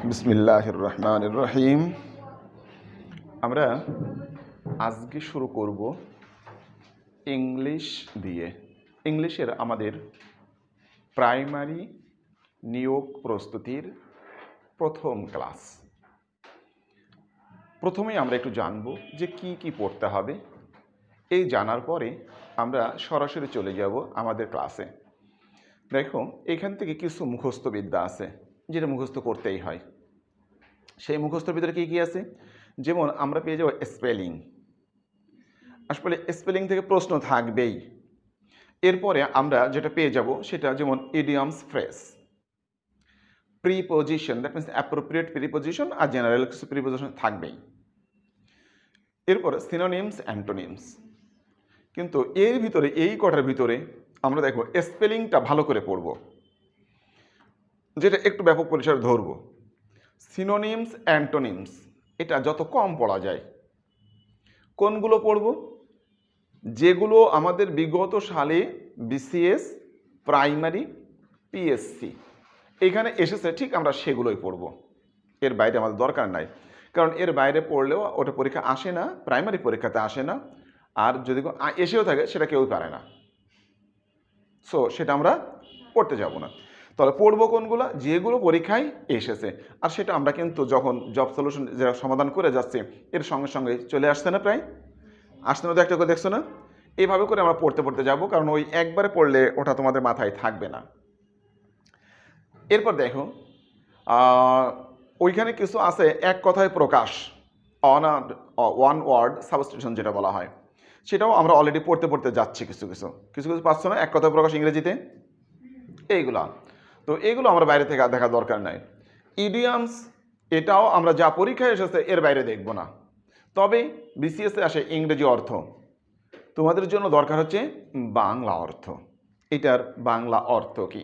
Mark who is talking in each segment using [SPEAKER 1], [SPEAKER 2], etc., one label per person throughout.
[SPEAKER 1] বিসমিল্লাহির রহমানির রহিম। আমরা আজকে শুরু করব ইংলিশ দিয়ে। ইংলিশের আমাদের প্রাইমারি নিয়োগ প্রস্তুতির প্রথম ক্লাস। প্রথমেই আমরা একটু জানব যে কি কি পড়তে হবে। এই জানার পরে আমরা সরাসরি চলে যাব আমাদের ক্লাসে। দেখো, এখান থেকে কিছু মুখস্থ বিদ্যা আছে যেটা মুখস্থ করতেই হয়। সেই মুখস্থের ভিতরে কী কী আছে? যেমন আমরা পেয়ে যাব স্পেলিং। আসলে স্পেলিং থেকে প্রশ্ন থাকবেই। এরপরে আমরা যেটা পেয়ে যাব সেটা যেমন idioms, phrase, preposition, that means appropriate preposition আর জেনারেল কিছু প্রিপোজিশন থাকবেই। এরপরে সিনোনিমস, অ্যান্টোনিমস। কিন্তু এর ভিতরে এই কটার ভিতরে আমরা দেখো স্পেলিংটা ভালো করে পড়ব, যেটা একটু ব্যাপক পরিসরে ধরব। সিনোনিমস, অ্যান্টোনিমস এটা যত কম পড়া যায়। কোনগুলো পড়ব? যেগুলো আমাদের বিগত সালে বিসিএস, প্রাইমারি, পিএসসি এখানে এসেছে, ঠিক আমরা সেগুলোই পড়ব। এর বাইরে আমাদের দরকার নাই, কারণ এর বাইরে পড়লেও ওটা পরীক্ষা আসে না, প্রাইমারি পরীক্ষাতে আসে না, আর যদি এসেও থাকে সেটা কেউই পারে না। সো সেটা আমরা পড়তে যাব না। তাহলে পড়বো কোনগুলো? যেগুলো পরীক্ষায় এসেছে। আর সেটা আমরা কিন্তু যখন জব সলিউশন যারা সমাধান করে যাচ্ছে এর সঙ্গে সঙ্গে চলে আসছে না, প্রায় আসছে না, তো একটা করে দেখছো না? এইভাবে করে আমরা পড়তে পড়তে যাব, কারণ ওই একবারে পড়লে ওটা তোমাদের মাথায় থাকবে না। এরপর দেখো, ওইখানে কিছু আছে এক কথায় প্রকাশ, ওয়ান ওয়ার্ড সাবস্টিটিউশন যেটা বলা হয়, সেটাও আমরা অলরেডি পড়তে পড়তে যাচ্ছি। কিছু কিছু কিছু কিছু পাচ্ছ না এক কথায় প্রকাশ ইংরেজিতে, এইগুলা। তো এগুলো আমরা বাইরে থেকে দেখা দরকার নাই। ইডিয়ামস, এটাও আমরা যা পরীক্ষায় এসেছে এর বাইরে দেখব না। তবে বিসিএসে আসে ইংরেজি অর্থ, তোমাদের জন্য দরকার হচ্ছে বাংলা অর্থ। এটার বাংলা অর্থ কি?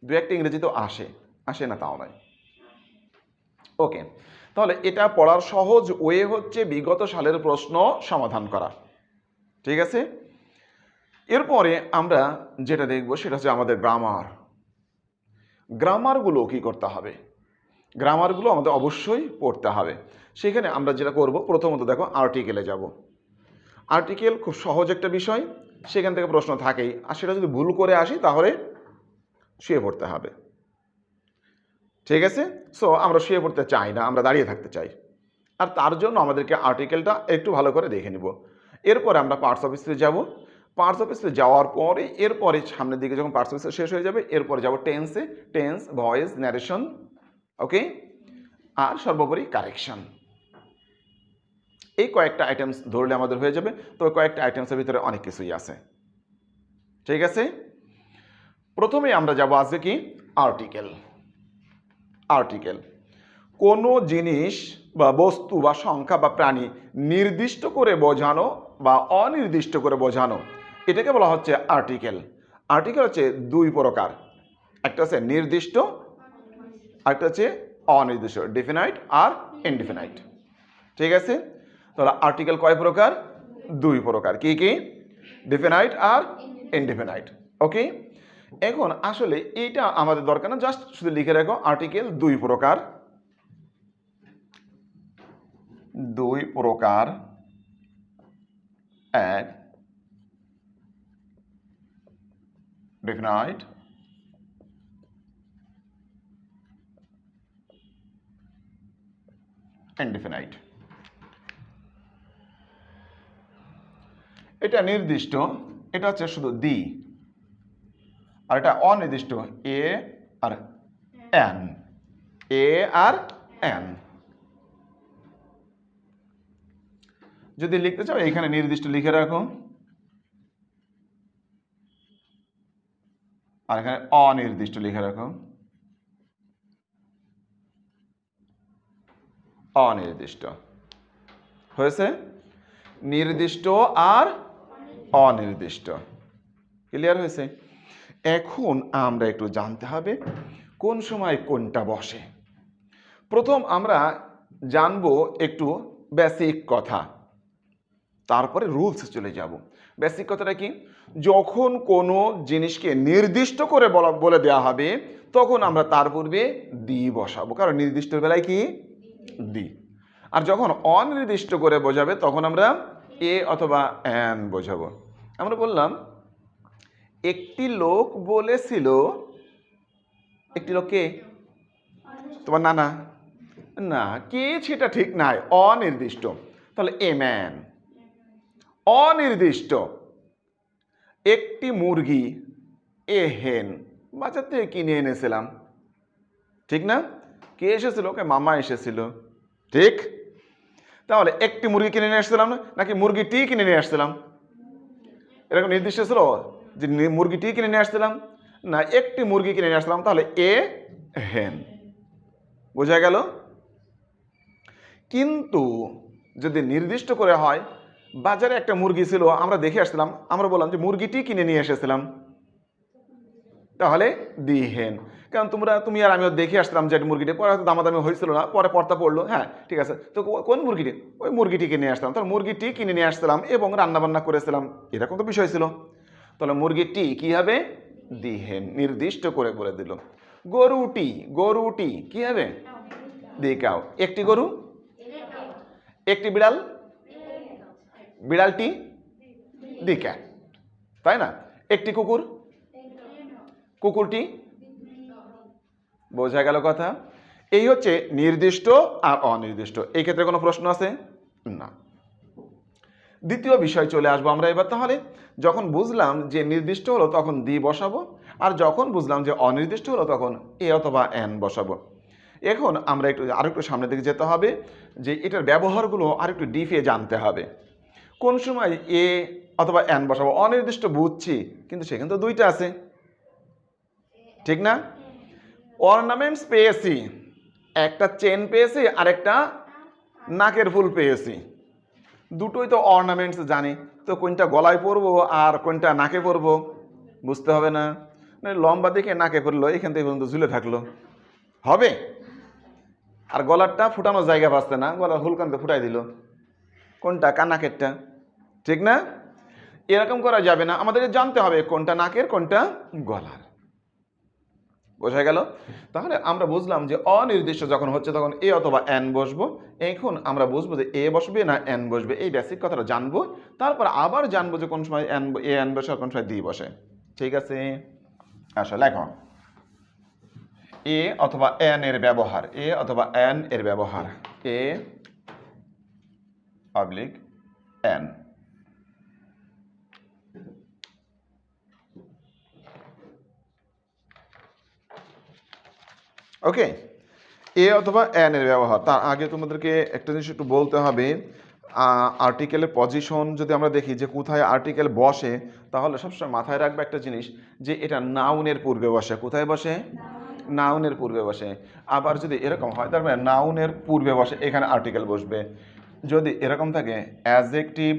[SPEAKER 1] দু একটা ইংরেজি তো আসে না তাও নয়। ওকে, তাহলে এটা পড়ার সহজ ওয়ে হচ্ছে বিগত সালের প্রশ্ন সমাধান করা। ঠিক আছে। এরপরে আমরা যেটা দেখব সেটা হচ্ছে আমাদের গ্রামার। গ্রামারগুলো কি করতে হবে? গ্রামারগুলো আমাদের অবশ্যই পড়তে হবে। সেখানে আমরা যেটা করব, প্রথমত দেখো আর্টিকেলে যাব। আর্টিকেল খুব সহজ একটা বিষয়, সেখান থেকে প্রশ্ন থাকেই, আর সেটা যদি ভুল করে আসি তাহলে শুয়ে পড়তে হবে। ঠিক আছে। সো আমরা শুয়ে পড়তে চাই না, আমরা দাঁড়িয়ে থাকতে চাই, আর তার জন্য আমাদেরকে আর্টিকেলটা একটু ভালো করে দেখে নিব। এরপরে আমরা পার্টস অফ স্পিচ যাব। পার্টস অফ স্পিচ যাওয়ার পরে এরপরে সামনের দিকে যখন পার্টস অফ স্পিচ শেষ হয়ে যাবে, এরপরে যাব টেন্সে, টেন্স, ভয়েস, ন্যারেশন, ওকে, আর সর্বোপরি কারেকশন। এই কয়েকটা আইটেমস ধরলে আমাদের হয়ে যাবে। তো কয়েকটা আইটেমসের ভিতরে অনেক কিছুই আছে। ঠিক আছে। প্রথমে আমরা যাব আজকে কি, আর্টিকেল। আর্টিকেল কোনো জিনিস বা বস্তু বা সংখ্যা বা প্রাণী নির্দিষ্ট করে বোঝানো বা অনির্দিষ্ট করে বোঝানো, এটাকে বলা হচ্ছে আর্টিকেল। আর্টিকেল হচ্ছে দুই প্রকার, একটা হচ্ছে নির্দিষ্ট, আরেকটা হচ্ছে অনির্দিষ্ট, ডিফিনাইট আর ইনডিফিনাইট। ঠিক আছে। তাহলে আর্টিকেল কয় প্রকার? দুই প্রকার। কি কি? ডিফিনাইট আর ইনডিফিনাইট। ওকে, এখন আসলে এইটা আমাদের দরকার না, জাস্ট শুধু লিখে রাখো আর্টিকেল দুই প্রকার। দুই প্রকার, এক ডিফিনাইট, ইনডিফিনাইট। এটা নির্দিষ্ট, এটা হচ্ছে শুধু দি, আর এটা অনির্দিষ্ট, এ আর এন, এ আর এন। যদি লিখতে চাও এখানে নির্দিষ্ট লিখে রাখো, আর এখানে অনির্দিষ্ট লিখে রাখো, অনির্দিষ্ট। হয়েছে? নির্দিষ্ট আর অনির্দিষ্ট। ক্লিয়ার হয়েছে? এখন আমরা একটু জানতে হবে কোন সময় কোনটা বসে। প্রথম আমরা জানবো একটু বেসিক কথা, তারপরে রুলস চলে যাব। বেসিক কথাটা কি, যখন কোনো জিনিসকে নির্দিষ্ট করে বলে দেওয়া হবে তখন আমরা তার পূর্বে দি বসাবো, কারণ নির্দিষ্ট বেলায় কি দি। আর যখন অনির্দিষ্ট করে বোঝাবে তখন আমরা এ অথবা অ্যান বোঝাবো। আমরা বললাম একটি লোক বলেছিল, একটি লোক কে? তোমার নানা? না, কে সেটা ঠিক নাই, অনির্দিষ্ট। তাহলে এ ম্যান, অনির্দিষ্ট। একটি মুরগি, এ হেন, বাজার থেকে কিনে এনেছিলাম, ঠিক না? কে এসেছিল? মামা এসেছিল, ঠিক? তাহলে একটি মুরগি কিনে নিয়ে আসছিলাম না, নাকি মুরগিটি কিনে নিয়ে আসছিলাম? এরকম নির্দিষ্ট ছিল যে মুরগিটি কিনে নিয়ে আসছিলাম? না, একটি মুরগি কিনে নিয়ে আসছিলাম। তাহলে এ হেন, বোঝা গেল? কিন্তু যদি নির্দিষ্ট করে হয়, বাজারে একটা মুরগি ছিল, আমরা দেখে আসছিলাম, আমরা বললাম যে মুরগিটি কিনে নিয়ে এসেছিলাম, তাহলে দি হেন। কারণ তুমি আর আমিও দেখে আসলাম যে মুরগিটি, পরে হয়তো দামাদামি হয়েছিল না, পরে পর্তা পড়লো, হ্যাঁ ঠিক আছে, তো কোন মুরগিটি? ওই মুরগিটি কিনে নিয়ে আসলাম। তাহলে মুরগিটি কিনে নিয়ে আসছিলাম এবং রান্নাবান্না করেছিলাম, এরকম তো বিষয় ছিল। তাহলে মুরগিটি কি হবে? দি হেন, নির্দিষ্ট করে বলে দিল। গরুটি, গরুটি কি হবে? The cow. একটি গরু, একটি বিড়াল, বিড়ালটি দি ক্যাট, তাই না? একটি কুকুর, কুকুরটি। বোঝা গেল কথা? এই হচ্ছে নির্দিষ্ট আর অনির্দিষ্ট। এই ক্ষেত্রে কোনো প্রশ্ন আছে? না। দ্বিতীয় বিষয় চলে আসবো আমরা এবার। তাহলে যখন বুঝলাম যে নির্দিষ্ট হলো তখন দি বসাবো, আর যখন বুঝলাম যে অনির্দিষ্ট হলো তখন এ অথবা এন বসাবো। এখন আমরা আরেকটু সামনের দিকে যেতে হবে, যে এটার ব্যবহারগুলো আরেকটু ডিপে জানতে হবে। কোন সময় এ অথবা এন বসাবো? অনির্দিষ্ট বুঝছি, কিন্তু সেখানে তো দুইটা আছে, ঠিক না? অর্নামেন্টস পেয়েছি, একটা চেন পেয়েছি আর একটা নাকের ফুল পেয়েছি, দুটোই তো অর্নামেন্টস জানি, তো কোনটা গলায় পরবো আর কোনটা নাকে পরবো বুঝতে হবে না? লম্বা দেখে নাকে পড়লো, এখান থেকে পর্যন্ত ঝুলে থাকলো, হবে? আর গলারটা ফুটানোর জায়গা পাচ্ছে না, গলার হুলকানতে ফুটাই দিল, কোনটা? নাকেরটা, ঠিক না? এরকম করা যাবে না, আমাদের জানতে হবে কোনটা নাকের কোনটা গলার। বোঝা গেল? তাহলে আমরা বুঝলাম যে অনির্দিষ্ট যখন হচ্ছে তখন এ অথবা এন বসবো। এখন আমরা বুঝবো যে এ বসবে না এন বসবে, এই বেসিক কথাটা জানবো, তারপর আবার জানবো যে কোন সময় এ এন বসে আর কোন সময় দি বসে। ঠিক আছে, আচ্ছা লেখো এ অথবা এন এর ব্যবহার। এ অথবা এন এর ব্যবহার, এ অবলিক এন। ওকে, এ অথবা এন এর ব্যবহার। তার আগে তোমাদেরকে একটা জিনিস একটু বলতে হবে, আর্টিকেলের পজিশন যদি আমরা দেখি যে কোথায় আর্টিকেল বসে, তাহলে সবসময় মাথায় রাখবে একটা জিনিস, যে এটা নাউনের পূর্বে বসে। কোথায় বসে? নাউনের পূর্বে বসে। আবার যদি এরকম হয় তার মানে নাউনের পূর্বে বসে, এখানে আর্টিকেল বসবে। যদি এরকম থাকে অ্যাডজেক্টিভ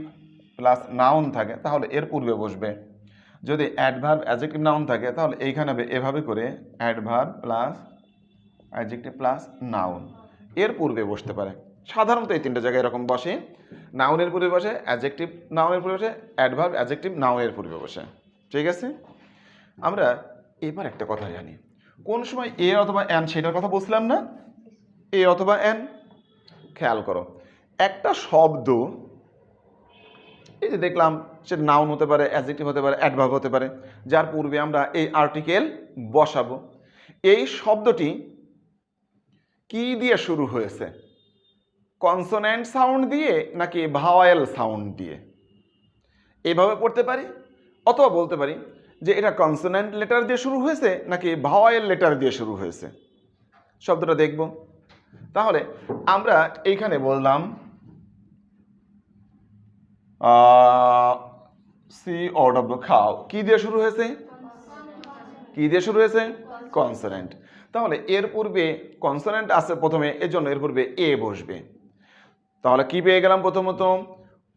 [SPEAKER 1] প্লাস নাউন থাকে তাহলে এর পূর্বে বসবে। যদি অ্যাডভার্ব অ্যাডজেক্টিভ নাউন থাকে তাহলে এইখানে এভাবে করে adverb plus adjective plus noun এর পূর্বে বসতে পারে। সাধারণত এই তিনটা জায়গায় এরকম বসে, নাউনের পূর্বে বসে, অ্যাডজেক্টিভ নাউনের পূর্বে বসে, অ্যাডভার্ব অ্যাডজেক্টিভ নাউনের পূর্বে বসে। ঠিক আছে, আমরা এবার একটা কথা জানি, কোন সময় এ অথবা এন সেটার কথা বলছিলাম না? এ অথবা এন, খেয়াল করো, একটা শব্দ এই যে দেখলাম, সেটা নাউন হতে পারে, অ্যাডজেক্টিভ হতে পারে, অ্যাডভার্ব হতে পারে, যার পূর্বে আমরা এই আর্টিকেল বসাবো। এই শব্দটি কি দিয়ে শুরু হয়েছে? কনসোনেন্ট সাউন্ড দিয়ে নাকি ভাওয়েল সাউন্ড দিয়ে? এভাবে পড়তে পারি, অথবা বলতে পারি যে এটা কনসোনেন্ট লেটার দিয়ে শুরু হয়েছে নাকি ভাওয়েল লেটার দিয়ে শুরু হয়েছে। শব্দটা দেখব। তাহলে আমরা এইখানে বললাম সি ও ডব্লিউ, খাও, কি দিয়ে শুরু হয়েছে? কি দিয়ে শুরু হয়েছে? কনসোনেন্ট। তাহলে এর পূর্বে কনসোনেন্ট আছে প্রথমে, এজন্য এর পূর্বে এ বসবে। তাহলে কি পেয়ে গেলাম? প্রথমত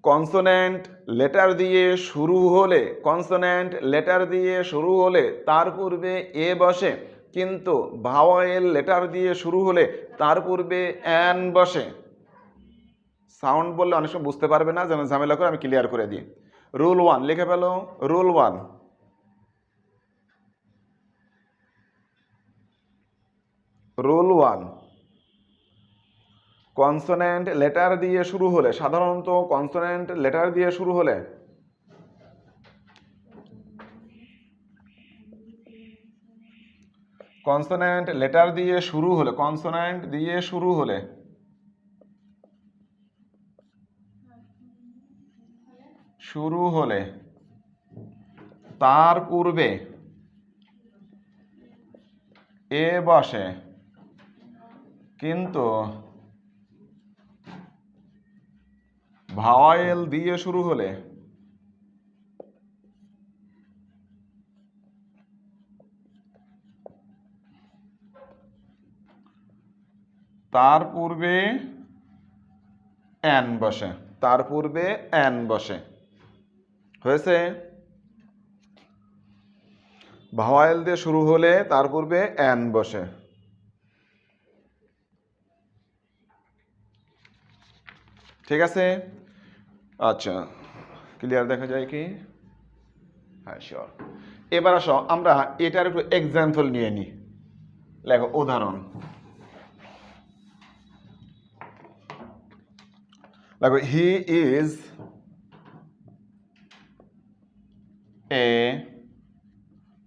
[SPEAKER 1] কনসোনেন্ট লেটার দিয়ে শুরু হলে, কনসোনেন্ট লেটার দিয়ে শুরু হলে তার পূর্বে এ বসে, কিন্তু ভাওয়েল লেটার দিয়ে শুরু হলে তার পূর্বে এন বসে। সাউন্ড বললে অনেক সময় বুঝতে পারবে না, যেন ঝামেলা করে, আমি ক্লিয়ার করে দিই। রুল 1 লিখে ফেলো। রুল 1, রুল 1, কনসোনেন্ট লেটার দিয়ে শুরু হলে, সাধারণত কনসোনেন্ট লেটার দিয়ে শুরু হলে কনসোনেন্ট লেটার দিয়ে শুরু হলে কনসোনেন্ট দিয়ে শুরু হলে তার পূর্বে এ বসে, কিন্তু ভাওয়েল দিয়ে শুরু হলে তার পূর্বে অ্যান বসে, তার পূর্বে অ্যান বসে। হয়েছে? ভাওয়েল দিয়ে শুরু হলে তার পূর্বে অ্যান বসে। ঠিক আছে? আচ্ছা, ক্লিয়ার দেখা যায় কি? হ্যাঁ, শিওর। এবার আসো আমরা এটার একটু এক্সাম্পল নিয়ে নিই। লেখো উদাহরণ। দেখো, he is a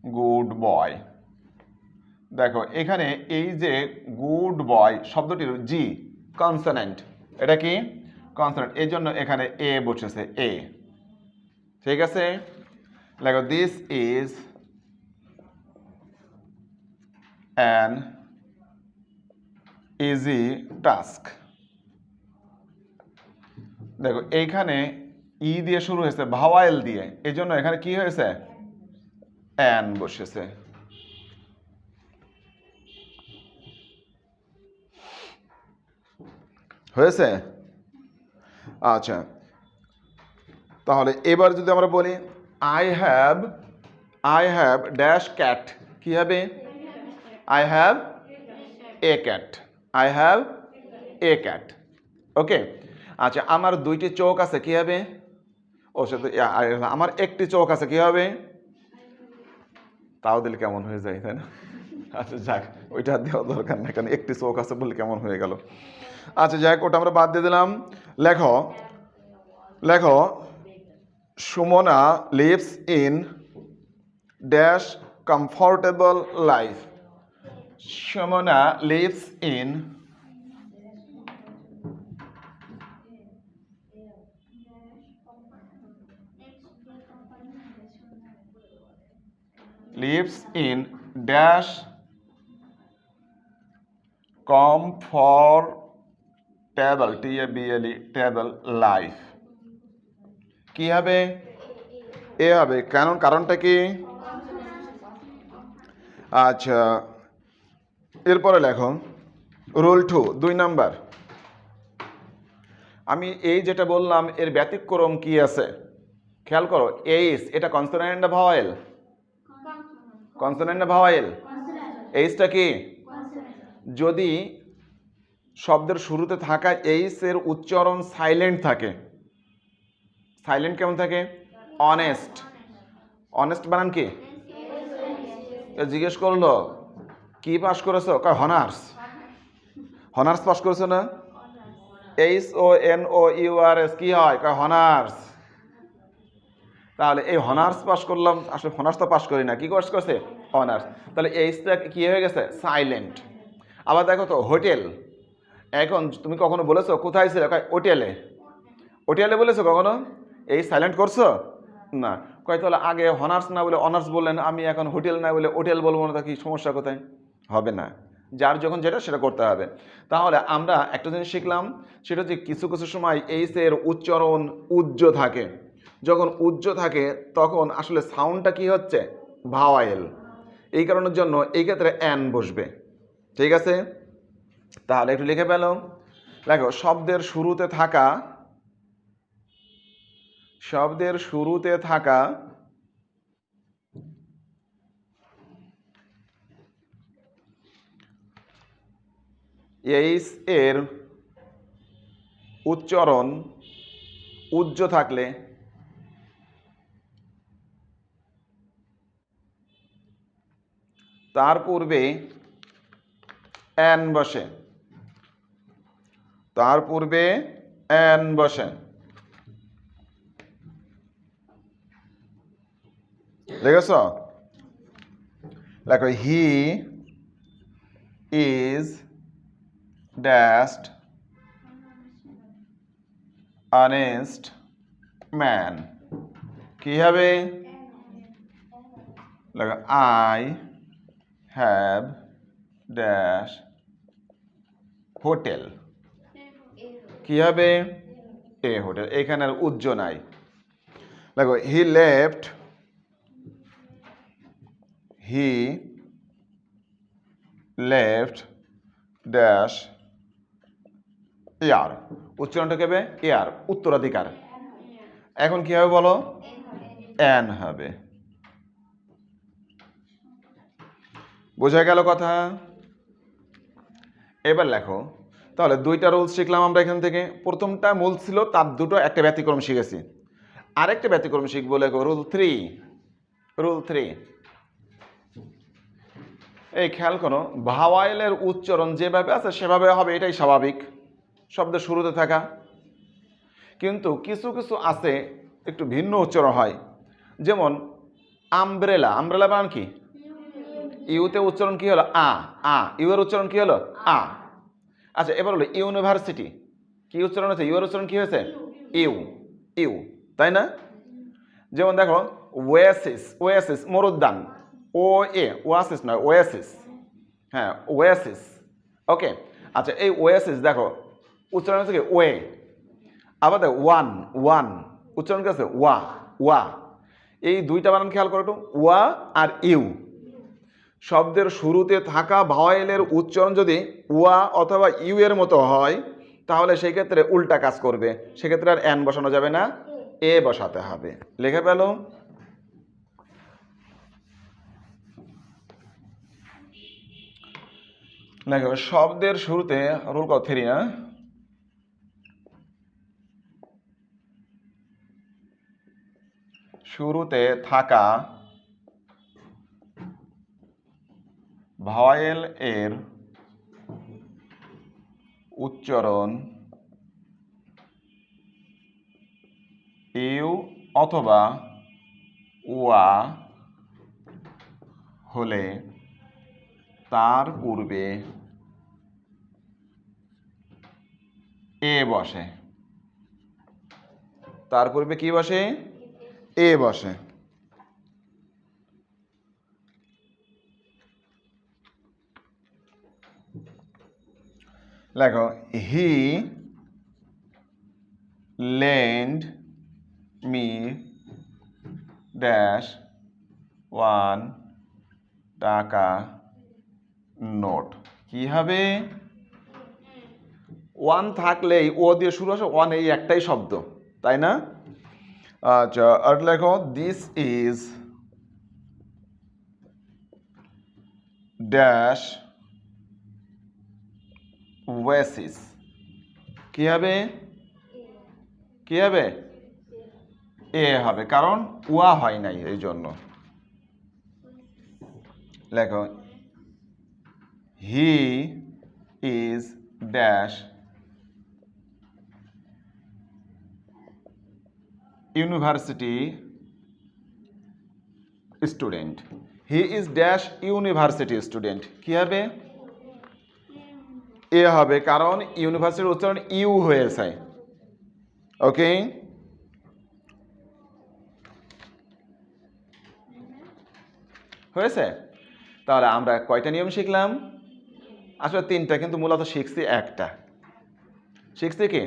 [SPEAKER 1] good boy. দেখো এখানে এই যে গুড বয় শব্দটির জি কনসোনেন্ট, এটা কি কনসোনেন্ট, এই জন্য এখানে এ বসেছে, এ। ঠিক আছে? দেখো, this is an easy task. দেখো এইখানে ই দিয়ে শুরু হয়েছে, ভাওয়াইল দিয়ে, এই জন্য এখানে কি হয়েছে, অ্যান বসেছে। হয়েছে? আচ্ছা, তাহলে এবার যদি আমরা বলি আই হ্যাভ ড্যাশ ক্যাট, কি হবে? I have a cat, I have a cat. Okay. আচ্ছা, আমার দুইটি চোখ আছে, কি হবে? ও সাথে আমার একটি চোখ আছে, কি হবে? তাও দিলে কেমন হয়ে যায়, তাই না? আচ্ছা যাক, ওইটা দেওয়া দরকার না, কারণ একটি চোখ আছে বলে কেমন হয়ে গেল। আচ্ছা যাক, ওটা আমরা বাদ দিয়ে দিলাম। লেখো লেখো Sumana lives in dash comfortable life. Sumana lives in dash comfortable, TABLE table life. কি হবে? এ হবে। কারণটা কি? আচ্ছা, এরপরে লেখো রুল 2, 2 নাম্বার। আমি এই যেটা বললাম এর ব্যতিক্রম কি আছে খেয়াল করো। এইস, এটা কনসোনেন্ট না ভাওয়েল? কনসোনেন্ট না ভাওয়েল? এইসটা কি? যদি শব্দের শুরুতে থাকা এইস এর উচ্চারণ সাইলেন্ট থাকে, সাইলেন্ট কেমন থাকে? অনেস্ট। অনেস্ট বানান কি? জিজ্ঞেস করলো কি পাস করেছো, হনার্স। হনার্স পাস করেছো না? HONOURS কি হয়? হনার্স। তাহলে এই হনার্স পাস করলাম, আসলে হনার্স তো পাস করি না, কি কোর্স করছে? অনার্স। তাহলে এইচটা কি হয়ে গেছে? সাইলেন্ট। আবার দেখো তো হোটেল, এখন তুমি কখনো বলেছো কোথায় ছিল? হোটেলে। হোটেলে বলেছো কখনো? এই সাইলেন্ট করছো না। কয় তাহলে আগে হনার্স না বলে অনার্স বললেন, আমি এখন হোটেল না বলে হোটেল বলবো না, তা কি সমস্যা কোথায়? হবে না। যার যখন যেটা সেটা করতে হবে। তাহলে আমরা একটা জিনিস শিখলাম, সেটা হচ্ছে কিছু কিছু সময় এইচ এর উচ্চারণ উজ্জ থাকে। যখন উজ্জ থাকে তখন আসলে সাউন্ডটা কি হচ্ছে? ভাওয়াইল। এই কারণের জন্য এই ক্ষেত্রে অ্যান বসবে। ঠিক আছে? তাহলে একটু লিখে পেল। দেখো, শব্দের শুরুতে থাকা এইচ এর উচ্চারণ উজ্জ থাকলে তার পূর্বে অ্যান বসে, তার পূর্বে অ্যান বসে। দেখেছ? দেখো he is dashed honest man. কি হবে? দেখো আই হ্যাভ ড্যাশ হোটেল। কি হবে? এ হোটেল। এখানে আর উজ্জ নাই। দেখো he left, he left dash air. উচ্চারণটা কি হবে? এয়ার, উত্তরাধিকার। এখন কি হবে বলো? অ্যান হবে। বোঝা গেল কথা? এবার লেখো। তাহলে দুইটা রুলস শিখলাম আমরা এখান থেকে। প্রথমটা মূল ছিল, তার দুটো একটা ব্যতিক্রম শিখেছি। আরেকটা ব্যতিক্রম শিখবো। লেখো রুল 3। রুল 3, এই খেয়াল করো, ভাওয়াইলের উচ্চারণ যেভাবে আছে সেভাবে হবে, এটাই স্বাভাবিক, শব্দের শুরুতে থাকা। কিন্তু কিছু কিছু আছে একটু ভিন্ন উচ্চারণ হয়। যেমন আমব্রেলা। আমব্রেলা মানে কি? ইউতে উচ্চারণ কি হলো? আ। আ। ইউ এর উচ্চারণ কি হলো? আ। আচ্ছা, এবার হলো ইউনিভার্সিটি। কি উচ্চারণ হচ্ছে? ইউ এর উচ্চারণ কি হয়েছে? ইউ। ইউ, তাই না? যেমন দেখো ওয়েসিস। ওয়েসিস মরুদ্যান। ও এ, ওয়াসিস নয়, ওয়েসিস। হ্যাঁ, ওয়েসিস। ওকে। আচ্ছা, এই ওয়েসিস দেখো উচ্চারণ হচ্ছে কি? ওয়ে। আবার দেখো ওয়ান। ওয়ান উচ্চারণ কি আছে? ওয়া। ওয়া। এই দুইটা বানান খেয়াল করো একটু, ওয়া আর ইউ। শব্দের শুরুতে থাকা ভাওয়েলের উচ্চারণ যদি ওয়া অথবা ইউ এর মতো হয়, তাহলে সেই ক্ষেত্রে উল্টা কাজ করবে। সেক্ষেত্রে আর অ্যান বসানো যাবে না, এ বসাতে হবে। লিখে পেল? দেখো শব্দের শুরুতে রুল কত? 3 না? শুরুতে থাকা ভাওয়েল এর উচ্চারণ ইউ অথবা ওয়া হলে তার পূর্বে এ বসে। তার পূর্বে কি বসে? এ বসে। লেখো হি লেন্ড মি ড্যাশ 1 টাকা নোট। কি হবে? ওয়ান থাকলেই ও দিয়ে শুরু আসে, ওয়ান এই একটাই শব্দ, তাই না? আচ্ছা, আর লেখো দিস ইজ ড্যাশ ওয়েসিস। কি হবে? কি হবে? এ হবে, কারণ ওয়া হয় নাই এই জন্য। লেখো he is dash university student. He is dash university student. কি হবে? এ হবে, কারণ ইউনিভার্সিটির উচ্চারণ ইউ হয়েছে। ওকে, হয়েছে? তাহলে আমরা কয়টা নিয়ম শিখলাম? আসলে 3টা, কিন্তু মূলত শিখছি একটা। শিখছি কি?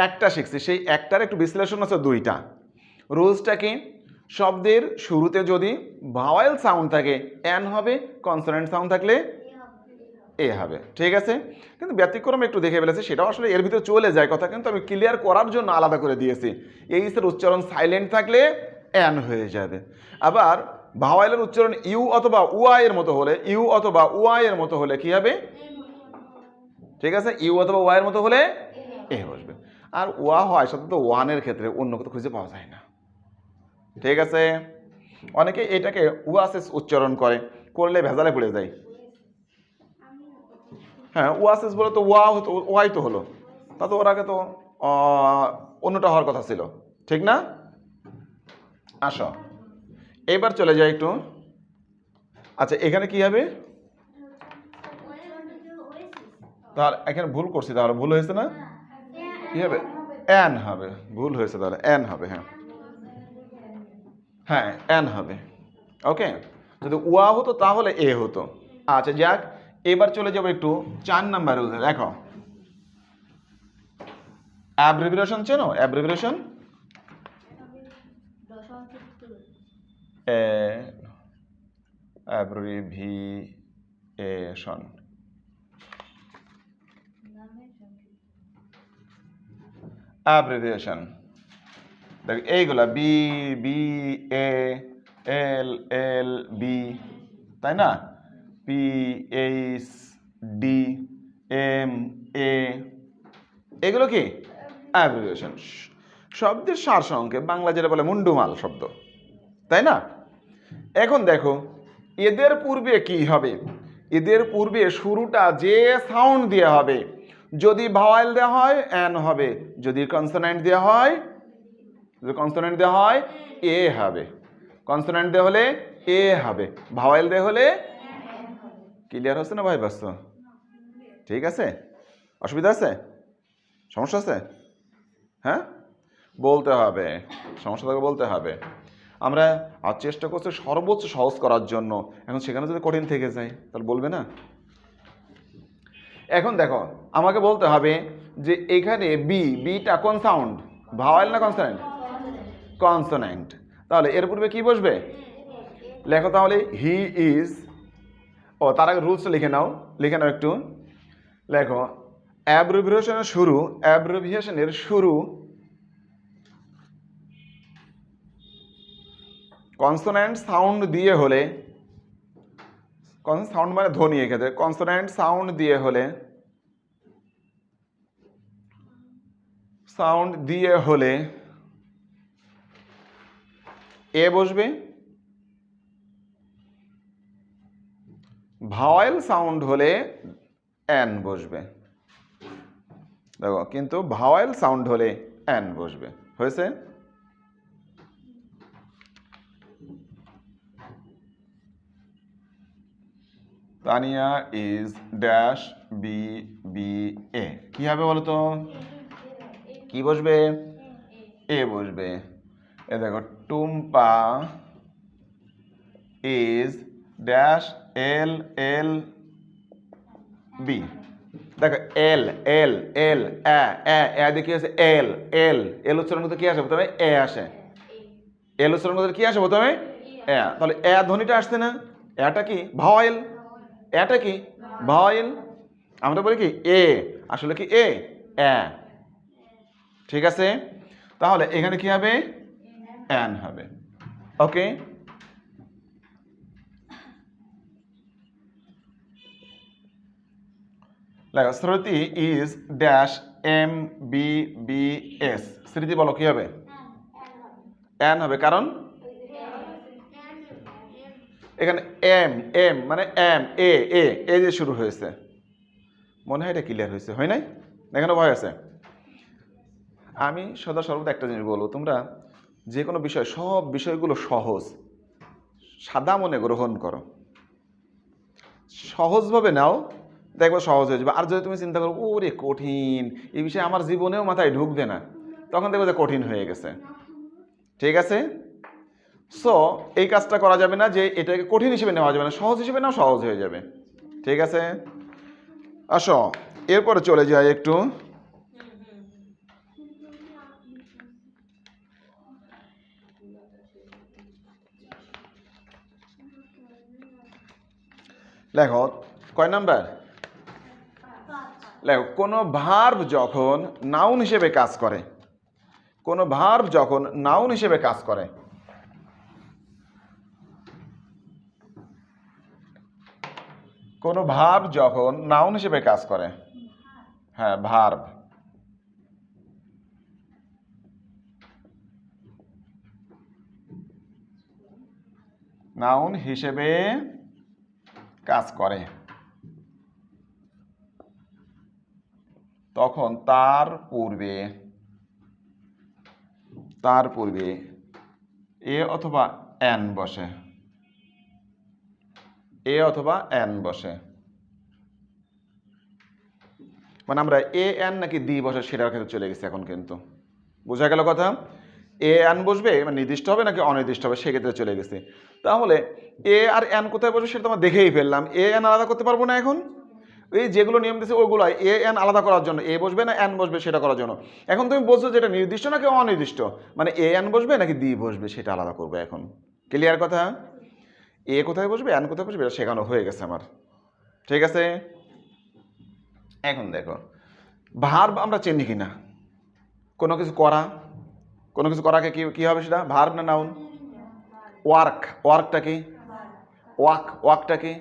[SPEAKER 1] একটা শিখছি। সেই একটার একটু বিশ্লেষণ আছে 2টা। রুলসটা কি? শব্দের শুরুতে যদি ভাওয়েল সাউন্ড থাকে অ্যান হবে, কনসোনেন্ট সাউন্ড থাকলে এ হবে। ঠিক আছে? কিন্তু ব্যতিক্রম একটু দেখে ফেলেছে, সেটাও আসলে এর ভিতরে চলে যায় কথা, কিন্তু আমি ক্লিয়ার করার জন্য আলাদা করে দিয়েছি। এইসের উচ্চারণ সাইলেন্ট থাকলে অ্যান হয়ে যাবে। আবার ভাওয়েলের উচ্চারণ ইউ অথবা ওয়াই এর মতো হলে, ইউ অথবা ওয়াই এর মতো হলে কি হবে? ঠিক আছে, ইউ অথবা ওয়াই এর মতো হলে এ বসবে। আর ওয়া হয় সাধারণত ওয়ানের ক্ষেত্রে, অন্য কোথাও খুঁজে পাওয়া যায় না। ঠিক আছে? অনেকে এটাকে ওয়াসিস উচ্চারণ করে, করলে ভেজালে পড়ে যায়। হ্যাঁ, ওয়াসেস বলে তো ওয়া হতো, ওয়াই তো হলো, তা তো ওর আগে তো অন্যটা হওয়ার কথা ছিল, ঠিক না? আসো এবার চলে যাই একটু। আচ্ছা এখানে কি হবে? তাহলে এখানে ভুল করছি, তাহলে ভুল হয়েছে না? কি হবে? এন হবে। ভুল হয়েছে, তাহলে এন হবে। হ্যাঁ হ্যাঁ এন হবে। ওকে, যদি ওয়া হতো তাহলে এ হতো। আচ্ছা যাক, এবার চলে যাবো একটু 4 নাম্বার রুলে। দেখো অ্যাব্রিভিয়েশন চেনো? অ্যাব্রিভিয়েশন অ্যাব্রিভিয়েশন অ্যাব্রিভিয়েশন দেখ এইগুলা বি, বি, এ, এল, এল, বি, তাই না? পি, এইচ, ডি, এম, এ, এগুলো কি অ্যাব্রিভিয়েশন, শব্দের সারসংক্ষেপ, বাংলা যেটা বলে মুন্ডুমাল শব্দ, তাই না? এখন দেখো এদের পূর্বে কি হবে? এদের পূর্বে শুরুটা যে সাউন্ড দেওয়া হবে, যদি ভাওয়াল দেওয়া হয় এন হবে, যদি কনসোনেন্ট দেওয়া হয়, যদি কনসোনেন্ট দেওয়া হয় এ হবে, কনসোনেন্ট দেওয়া হলে এ হবে, ভাওয়াল দেওয়া হলে। ক্লিয়ার হচ্ছে না ভাই? বাস ঠিক আছে? অসুবিধা আছে? সমস্যা আছে? হ্যাঁ বলতে হবে, সমস্যা থাকে বলতে হবে। আমরা আর চেষ্টা করছি সর্বোচ্চ সহজ করার জন্য, এখন সেখানে যদি কঠিন থেকে যায় তাহলে বলবে না। এখন দেখো আমাকে বলতে হবে যে এখানে বি, বিটা কোন সাউন্ড, ভাওয়াল না কনসোনেন্ট? কনসোনেন্ট। তাহলে এর পূর্বে কি বসবে? লেখো তাহলে হি ইজ। ও তার আগে রুলস লিখে নাও, লিখে নাও একটু। লেখো অ্যাব্রিভিয়েশনের শুরু, অ্যাব্রিভিয়েশনের শুরু কনসোনেন্ট সাউন্ড দিয়ে হলে, কনসোনেন্ট সাউন্ড মানে ধ্বনি, এক্ষেত্রে কনসোনেন্ট সাউন্ড দিয়ে হলে, সাউন্ড দিয়ে হলে এ বসবে, ভাওয়েল সাউন্ড হলে এন বসবে। দেখো কিন্তু ভাওয়েল সাউন্ড হলে এন বসবে। হয়েছে? Tania is dash B, B, A, কি হবে বলো তো? কি বসবে? এ বসবে। এ দেখো Tumpa is dash L, L, B. দেখো এল, এল, এল, এ দিয়ে কি আছে? এল, এল, এল উচ্চারণ করতে কি আসে প্রথমে? এ আসে। এল উচ্চারণ করতে কি আসে প্রথমে? এ। তাহলে এ ধ্বনিটা আসছে না? এটা কি ভাওয়েল? এটা কি ভাওয়েল? আমরা বলি কি এ, আসলে কি এ, ঠিক আছে? তাহলে এখানে কি হবে? এন হবে। ওকে, দেখো Shruti is dash M, B, B, S. Smriti বলো কি হবে? এন হবে, কারণ এখানে এম, এম মানে এম, এ, এ যে শুরু হয়েছে। মনে হয় এটা ক্লিয়ার হয়েছে, হয় নাই? এখানে ভয় আছে? আমি সর্বদা একটা জিনিস বলবো, তোমরা যে কোনো বিষয়, সব বিষয়গুলো সহজ, সাদা মনে গ্রহণ করো, সহজভাবে নাও, দেখবো সহজ হয়ে যাবে। আর যদি তুমি চিন্তা করো ওরে কঠিন, এই বিষয়ে আমার জীবনেও মাথায় ঢুকবে না, তখন দেখবো যে কঠিন হয়ে গেছে। ঠিক আছে? সো এই কাজটা করা যাবে না যে এটাকে কঠিন হিসেবে নেওয়া যাবে না, সহজ হিসেবে নাও, সহজ হয়ে যাবে। ঠিক আছে? আসো এরপরে চলে যাই একটু। লেখো কয় নাম্বার? লেখো কোনো ভার্ব যখন নাউন হিসেবে কাজ করে, কোনো ভার্ব যখন নাউন হিসেবে কাজ করে, কোনো ভার্ব যখন নাউন হিসেবে কাজ করে, হ্যাঁ ভার্ব, নাউন হিসেবে কাজ করে তখন তার পূর্বে এ অথবা এন বসে, এ অথবা এন বসে। মানে আমরা এ এন নাকি দি বসে সেটার ক্ষেত্রে চলে গেছি এখন, কিন্তু বোঝা গেল কথা? এ এন বসবে মানে নির্দিষ্ট হবে নাকি অনির্দিষ্ট হবে সেক্ষেত্রে চলে গেছে। তাহলে এ আর এন কোথায় বসবে সেটা আমরা দেখেই ফেললাম। এ এন আলাদা করতে পারবো না এখন, এই যেগুলো নিয়ম দিচ্ছে ওগুলো এ এন আলাদা করার জন্য, এ বসবে না এন বসবে সেটা করার জন্য। এখন তুমি বলছো যে এটা নির্দিষ্ট নাকি অনির্দিষ্ট, মানে এ এন বসবে নাকি দি বসবে সেটা আলাদা করবে এখন। ক্লিয়ার কথা? এ কোথায় বসবে এন কোথায় বসবে এটা শেখানো হয়ে গেছে আমার, ঠিক আছে? এখন দেখো ভার্ব আমরা চিনি কিনা, কোনো কিছু করাকে কি হবে সেটা ভার্ব না নাউন? ওয়ার্কটা কি? ওয়াকটা কি?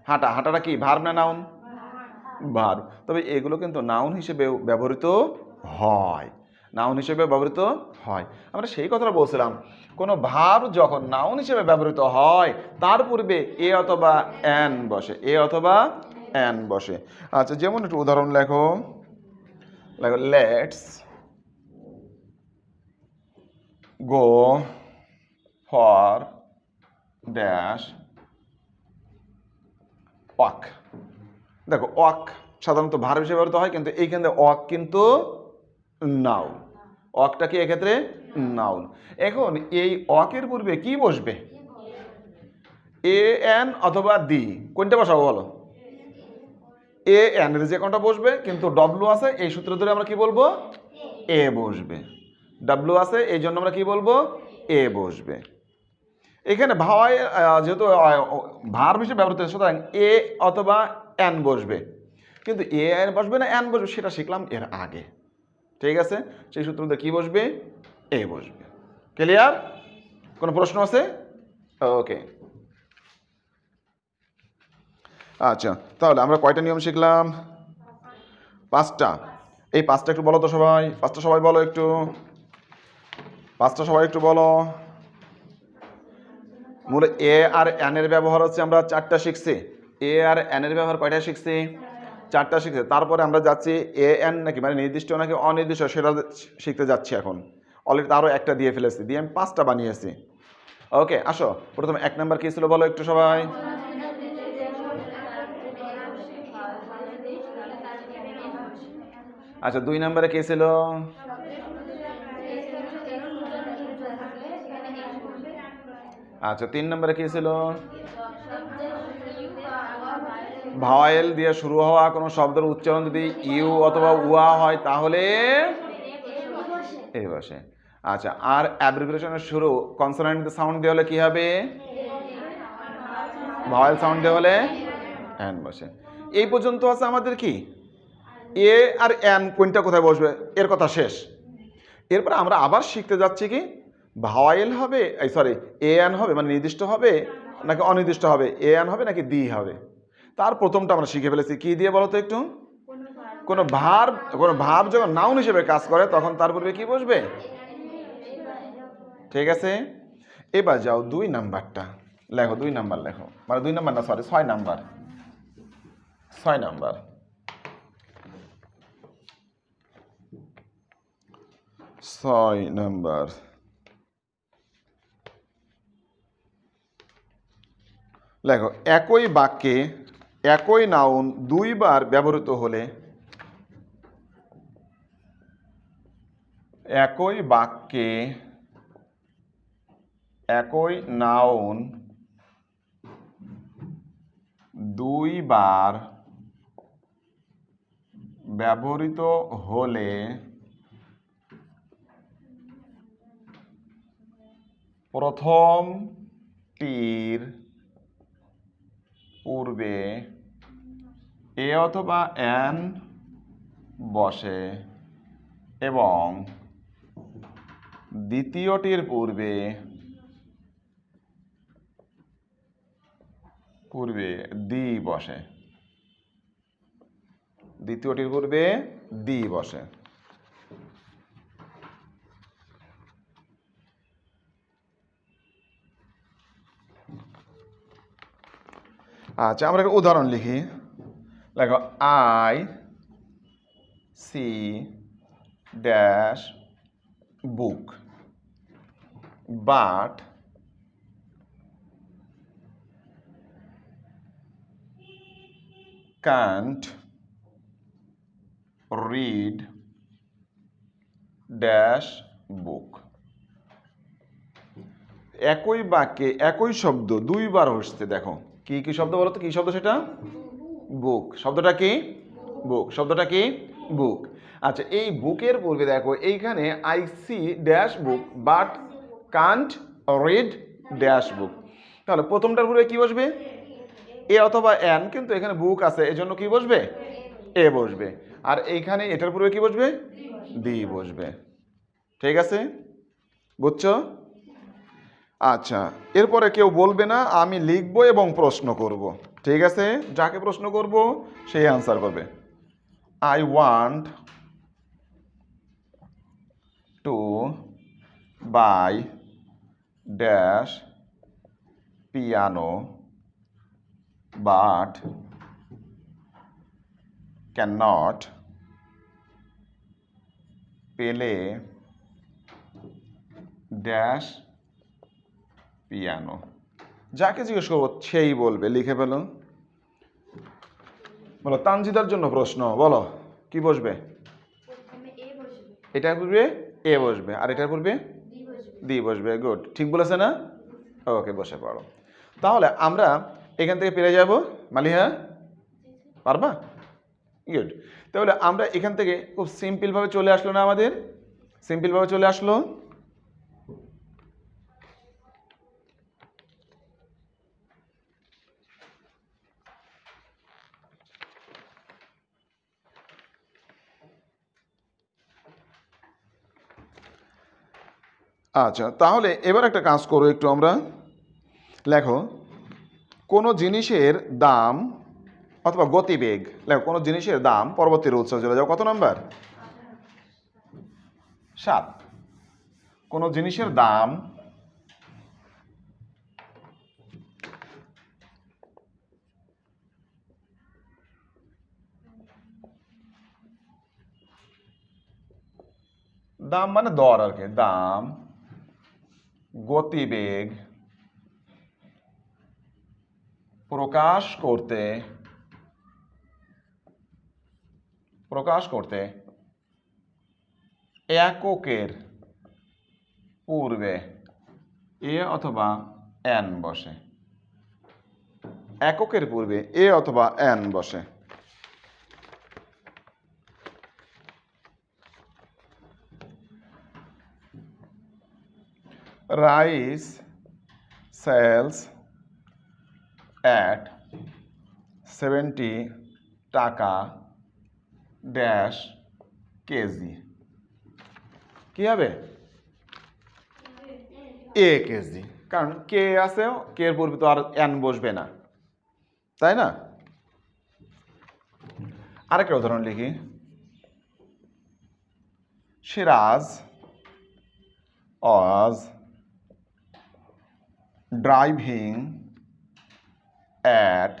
[SPEAKER 1] হাঁটাটা কি ভার্ব না নাউন? ভার্ব। তবে এগুলো কিন্তু নাউন হিসেবে ব্যবহৃত হয়, আমরা সেই কথাটা বলছিলাম, কোনো ভার্ব যখন নাউন হিসেবে ব্যবহৃত হয় তার পূর্বে এ অথবা এন বসে। আচ্ছা, যেমন একটু উদাহরণ লেখো, let's go for dash walk. দেখো ওয়াক সাধারণত ভার্ব হিসেবে ব্যবহৃত হয়, কিন্তু এইখানে ওয়াক কিন্তু নাউন। ওয়াকটা কি এক্ষেত্রে নাউন। এখন এই ওয়াকের পূর্বে কি বসবে? এ এন অথবা দি, কোনটা বসাবো বলো? এ এন এর যে কোনটা বসবে, কিন্তু ডব্লু আছে এই সূত্র ধরে আমরা কি বলবো? এ বসবে। ডব্লু আছে এই জন্য আমরা কি বলবো? এ বসবে। এখানে যেহেতু ভার্ব হিসেবে ব্যবহৃত হচ্ছে সুতরাং এ অথবা এন বসবে, কিন্তু এ এন বসবে না এন বসবে সেটা শিখলাম এর আগে, ঠিক আছে? সেই সূত্র কি বসবে? এ বসবে। ক্লিয়ার? কোনো প্রশ্ন আছে? ওকে, আচ্ছা তাহলে আমরা কয়টা নিয়ম শিখলাম? 5টা। এই 5টা একটু বলো তো সবাই, 5টা সবাই বলো একটু, 5টা সবাই একটু বলো। মূল এ আর এন এর ব্যবহার হচ্ছে আমরা 4টা শিখছি। এ আর এন এর ব্যবহার কয়টা শিখছি? 4টা শিখছি। তারপরে আমরা যাচ্ছি এ এন নাকি মানে নির্দিষ্ট নাকি অনির্দিষ্ট সেটা শিখতে যাচ্ছি এখন। অলরেডি তারও একটা দিয়ে ফেলেছি, দিয়ে আমি 5টা বানিয়েছি। ওকে, আসো প্রথমে 1 নাম্বার কি ছিল বলো একটু সবাই। আচ্ছা 2 নাম্বারে কি ছিল? আচ্ছা 3 নাম্বারে কি ছিল? ভাওয়েল দিয়ে শুরু হওয়া কোনো শব্দের উচ্চারণ যদি ইউ অথবা উয়া হয় তাহলে এ বসে। আচ্ছা, আর অ্যাব্রিভিয়েশনের শুরু কনসোনেন্ট সাউন্ড দিয়ে হলে কি হবে? ভাওয়েল সাউন্ড দিয়ে হলে এন বসে। এই পর্যন্ত আছে আমাদের কি এ আর এন কোনটা কোথায় বসবে এর কথা শেষ। এরপর আমরা আবার শিখতে যাচ্ছি কি ভাওয়েল হবে, এ এন হবে মানে নির্দিষ্ট হবে নাকি অনির্দিষ্ট হবে, এ এন হবে নাকি দি হবে। তার প্রথমটা আমরা শিখে ফেলেছি, কি দিয়ে বলো তো একটু? কোনো ভার্ব যখন নাউন হিসেবে কাজ করে তখন তার পূর্বে কি বসবে? ঠিক আছে, এবার যাও 2 নাম্বারটা লেখো। 2 নাম্বার লেখো, মানে 2 নাম্বার না 6 নাম্বার। 6 নাম্বার লেখো, একই বাক্যে একই নাউন 2 বার ব্যবহৃত হলে, একই বাক্যে একই নাউন 2 বার ব্যবহৃত হলে প্রথমটির পূর্বে এ অথবা এন বসে এবং দ্বিতীয়টির পূর্বে দি বসে। দ্বিতীয়টির পূর্বে দি বসে। আচ্ছা, আমরা একটা উদাহরণ লিখি। দেখো, I see dash book but can't read dash book. একই বাক্যে একই শব্দ দুইবার হচ্ছে। দেখো কি কি শব্দ বলো তো, কি শব্দ সেটা? বুক। শব্দটা কি? বুক। শব্দটা কি? বুক। আচ্ছা, এই বুকের পূর্বে দেখো এইখানে I see dash book but can't read dash book. তাহলে প্রথমটার পূর্বে কি বসবে? এ অথবা এন, কিন্তু এখানে বুক আছে এজন্য কি বসবে? এ বসবে। আর এইখানে এটার পূর্বে কি বসবে? দি বসবে। ঠিক আছে, বুঝছো? আচ্ছা, এরপরে কেউ বলবে না, আমি লিখবো এবং প্রশ্ন করব। ঠিক আছে, যাকে প্রশ্ন করব সেই অ্যান্সার করবে। I want to buy dash piano but can not play dash piano. যাকে জিজ্ঞেস করবো সেই বলবে। লিখে ফেলো। বলো, তানজিদার জন্য প্রশ্ন। বলো কি বসবে? এটার পূর্বে এ বসবে আর এটার পূর্বে দি বসবে। গুড, ঠিক বলেছে না? ওকে, বসে পড়ো। তাহলে আমরা এখান থেকে পেরে যাব। মালিহা পারবা? গুড। তাহলে আমরা এখান থেকে খুব সিম্পলভাবে চলে আসলো না? আমাদের সিম্পলভাবে চলে আসলো। আচ্ছা, তাহলে এবার একটা কাজ করো একটু। আমরা লেখো কোনো জিনিসের দাম অথবা গতিবেগ। লেখো কোনো জিনিসের দাম, পরবর্তী রুলসে চলে যাও। কত নাম্বার? 7। কোনো জিনিসের দাম দাম মানে দর আর কি। দাম গতিবেগ প্রকাশ করতে এককের পূর্বে এ অথবা এন বসে। এককের পূর্বে এ অথবা এন বসে। রাইস সেলস at 70 টাকা ড্যাশ কেজি। কি হবে? এ কেজি। কারণ কে আছে, কে এর পূর্বে তো আর এন বসবে না, তাই না? আরেকটা উদাহরণ লিখি। Siraj was driving at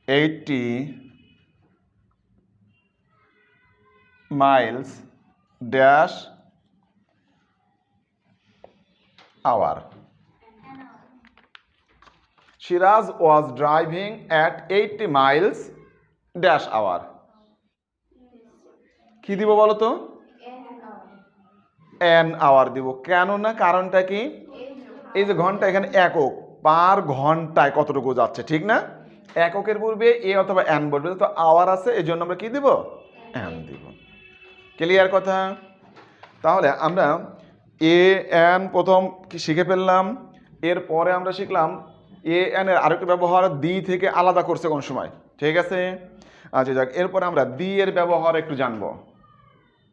[SPEAKER 1] 80 miles dash hour. Shiraz was driving at 80 miles dash hour. কি দিব বলো তো? এন আওয়ার দিব। কেন না? কারণটা কি? এই যে ঘন্টা, এখানে একক, পার ঘন্টায় কতটুকু যাচ্ছে, ঠিক না? এককের পূর্বে এ অথবা এন বসবে, তো আওয়ার আছে এই জন্য আমরা কি দিব? এন দিব। ক্লিয়ার কথা? তাহলে আমরা এ এন প্রথম শিখে ফেললাম। এরপরে আমরা শিখলাম এ এন এর আরেকটা ব্যবহার দি থেকে আলাদা করছে কোন সময়। ঠিক আছে, আচ্ছা যাক, এরপরে আমরা দি এর ব্যবহার একটু জানবো।